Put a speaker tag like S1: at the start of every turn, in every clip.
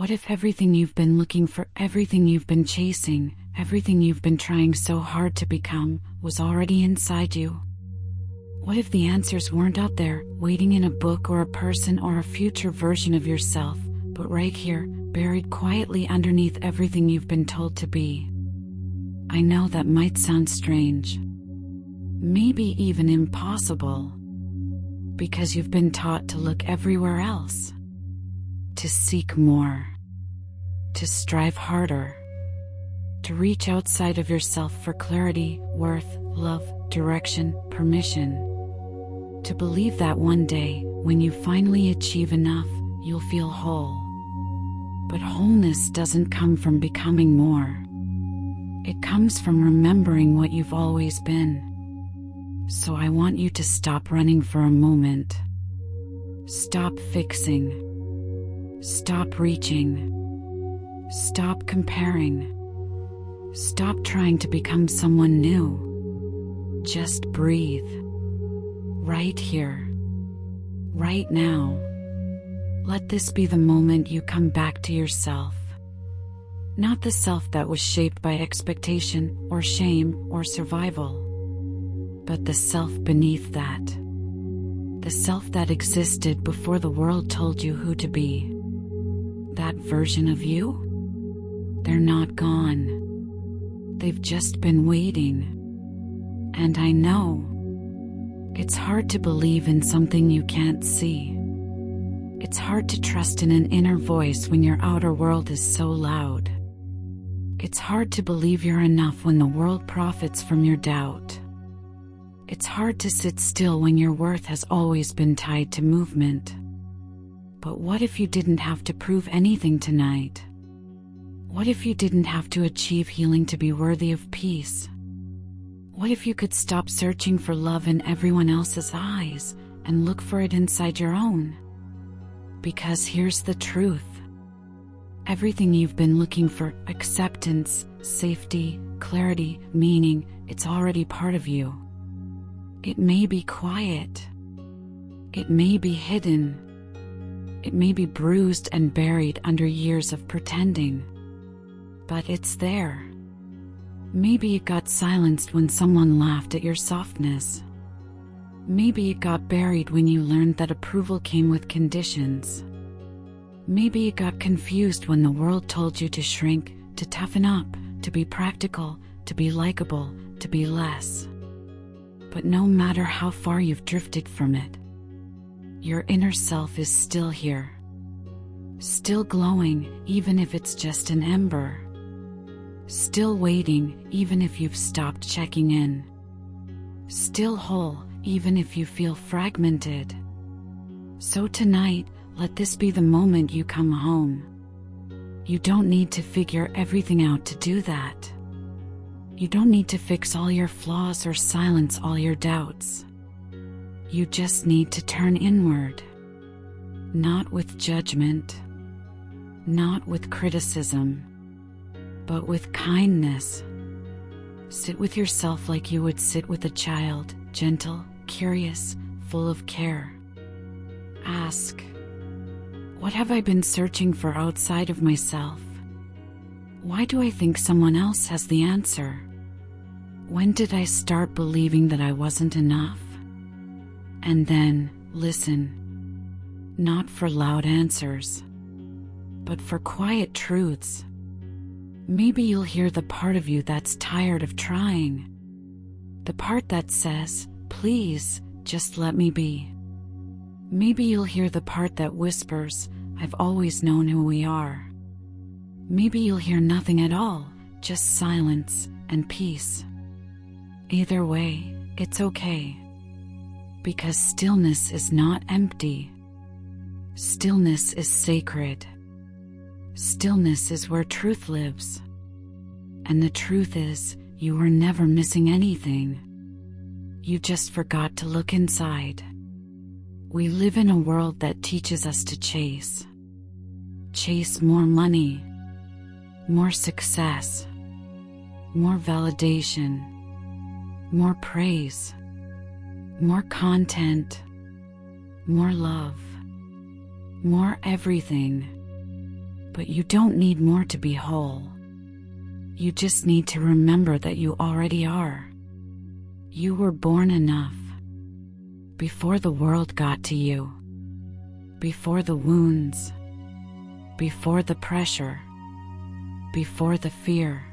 S1: What if everything you've been looking for, everything you've been chasing, everything you've been trying so hard to become, was already inside you? What if the answers weren't out there, waiting in a book or a person or a future version of yourself, but right here, buried quietly underneath everything you've been told to be? I know that might sound strange, maybe even impossible, because you've been taught to look everywhere else, to seek more, to strive harder, to reach outside of yourself for clarity, worth, love, direction, permission. To believe that one day, when you finally achieve enough, you'll feel whole. But wholeness doesn't come from becoming more. It comes from remembering what you've always been. So I want you to stop running for a moment. Stop fixing. Stop reaching. Stop comparing. Stop trying to become someone new. Just breathe. Right here. Right now. Let this be the moment you come back to yourself. Not the self that was shaped by expectation or shame or survival, but the self beneath that. The self that existed before the world told you who to be. That version of you? They're not gone. They've just been waiting. And I know it's hard to believe in something you can't see. It's hard to trust in an inner voice when your outer world is so loud. It's hard to believe you're enough when the world profits from your doubt. It's hard to sit still when your worth has always been tied to movement. But what if you didn't have to prove anything tonight? What if you didn't have to achieve healing to be worthy of peace? What if you could stop searching for love in everyone else's eyes and look for it inside your own? Because here's the truth. Everything you've been looking for, acceptance, safety, clarity, meaning, it's already part of you. It may be quiet. It may be hidden. It may be bruised and buried under years of pretending. But it's there. Maybe it got silenced when someone laughed at your softness. Maybe it got buried when you learned that approval came with conditions. Maybe it got confused when the world told you to shrink, to toughen up, to be practical, to be likable, to be less. But no matter how far you've drifted from it, your inner self is still here. Still glowing, even if it's just an ember. Still waiting, even if you've stopped checking in. Still whole, even if you feel fragmented. So tonight, let this be the moment you come home. You don't need to figure everything out to do that. You don't need to fix all your flaws or silence all your doubts. You just need to turn inward. Not with judgment, not with criticism, but with kindness. Sit with yourself like you would sit with a child, gentle, curious, full of care. Ask, what have I been searching for outside of myself? Why do I think someone else has the answer? When did I start believing that I wasn't enough? And then, listen. Not for loud answers, but for quiet truths. Maybe you'll hear the part of you that's tired of trying. The part that says, please, just let me be. Maybe you'll hear the part that whispers, I've always known who we are. Maybe you'll hear nothing at all, just silence and peace. Either way, it's okay. Because stillness is not empty. Stillness is sacred. Stillness is where truth lives. And the truth is, you were never missing anything. You just forgot to look inside. We live in a world that teaches us to chase. Chase more money, more success, more validation, more praise, more content, more love, more everything. But you don't need more to be whole. You just need to remember that you already are. You were born enough. Before the world got to you. Before the wounds. Before the pressure. Before the fear.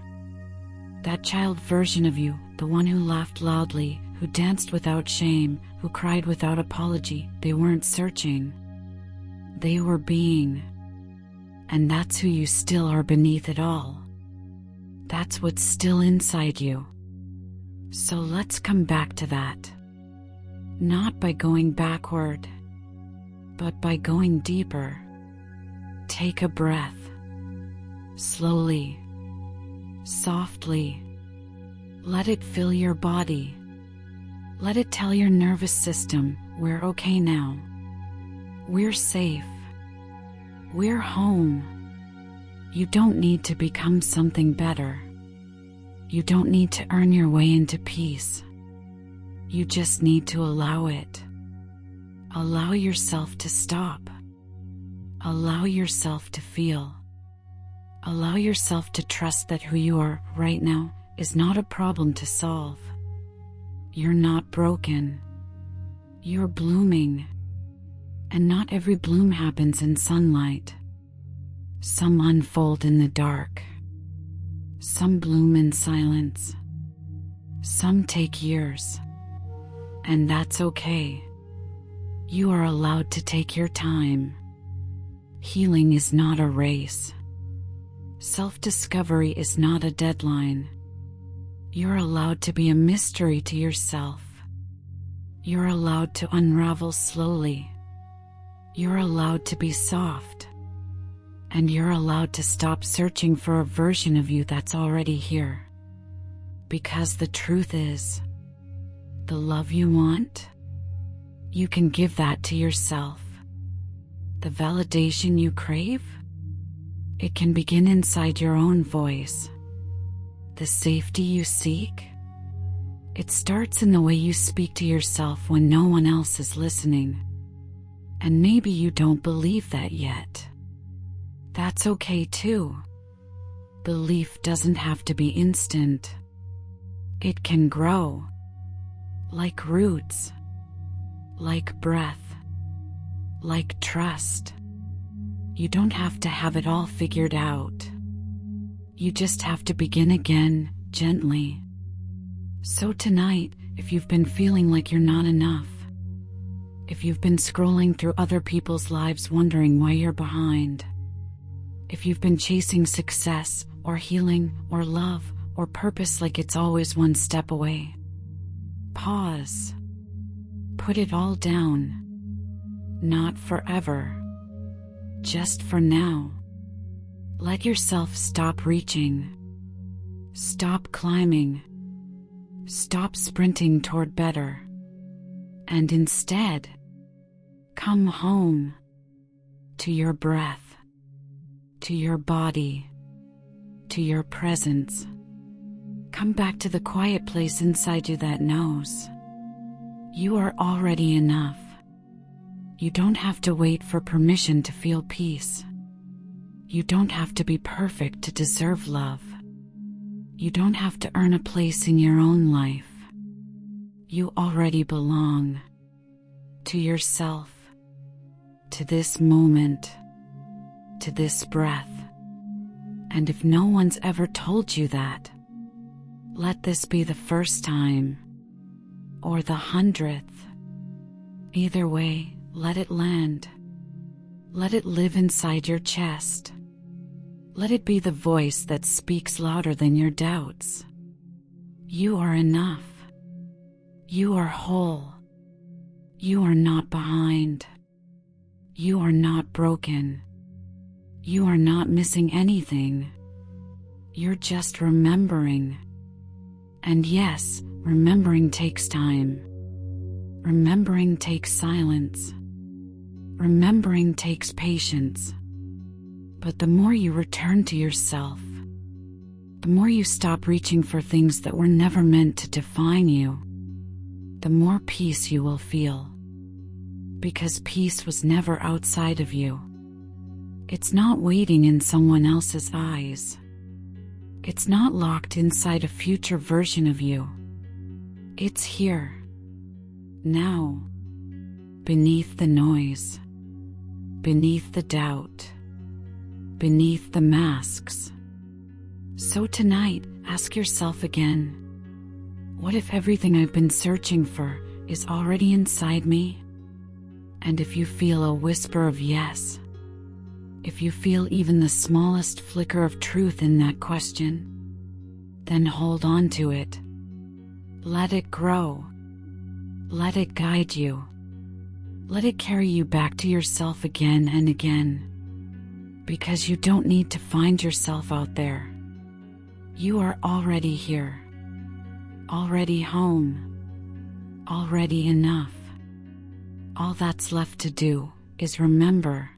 S1: That child version of you, the one who laughed loudly, who danced without shame, who cried without apology, they weren't searching. They were being. And that's who you still are beneath it all. That's what's still inside you. So let's come back to that. Not by going backward, but by going deeper. Take a breath. Slowly. Softly. Let it fill your body. Let it tell your nervous system, we're okay now. We're safe. We're home. You don't need to become something better. You don't need to earn your way into peace. You just need to allow it. Allow yourself to stop. Allow yourself to feel. Allow yourself to trust that who you are right now is not a problem to solve. You're not broken. You're blooming. And not every bloom happens in sunlight. Some unfold in the dark. Some bloom in silence. Some take years. And that's okay. You are allowed to take your time. Healing is not a race. Self-discovery is not a deadline. You're allowed to be a mystery to yourself. You're allowed to unravel slowly. You're allowed to be soft. And you're allowed to stop searching for a version of you that's already here. Because the truth is, the love you want, you can give that to yourself. The validation you crave, it can begin inside your own voice. The safety you seek, it starts in the way you speak to yourself when no one else is listening. And maybe you don't believe that yet. That's okay too. Belief doesn't have to be instant. It can grow. Like roots. Like breath. Like trust. You don't have to have it all figured out. You just have to begin again, gently. So tonight, if you've been feeling like you're not enough, if you've been scrolling through other people's lives wondering why you're behind, if you've been chasing success, or healing, or love, or purpose like it's always one step away, pause. Put it all down. Not forever. Just for now. Let yourself stop reaching. Stop climbing. Stop sprinting toward better. And instead, come home. To your breath. To your body. To your presence. Come back to the quiet place inside you that knows. You are already enough. You don't have to wait for permission to feel peace. You don't have to be perfect to deserve love. You don't have to earn a place in your own life. You already belong. To yourself. To this moment. To this breath. And if no one's ever told you that, let this be the first time. Or the 100th. Either way, let it land. Let it live inside your chest. Let it be the voice that speaks louder than your doubts. You are enough. You are whole. You are not behind. You are not broken. You are not missing anything. You're just remembering. And yes, remembering takes time. Remembering takes silence. Remembering takes patience. But the more you return to yourself, the more you stop reaching for things that were never meant to define you, the more peace you will feel. Because peace was never outside of you. It's not waiting in someone else's eyes. It's not locked inside a future version of you. It's here, now, beneath the noise, beneath the doubt, beneath the masks. So tonight, ask yourself again, what if everything I've been searching for is already inside me? And if you feel a whisper of yes, if you feel even the smallest flicker of truth in that question, then hold on to it. Let it grow. Let it guide you. Let it carry you back to yourself again and again. Because you don't need to find yourself out there. You are already here. Already home. Already enough. All that's left to do is remember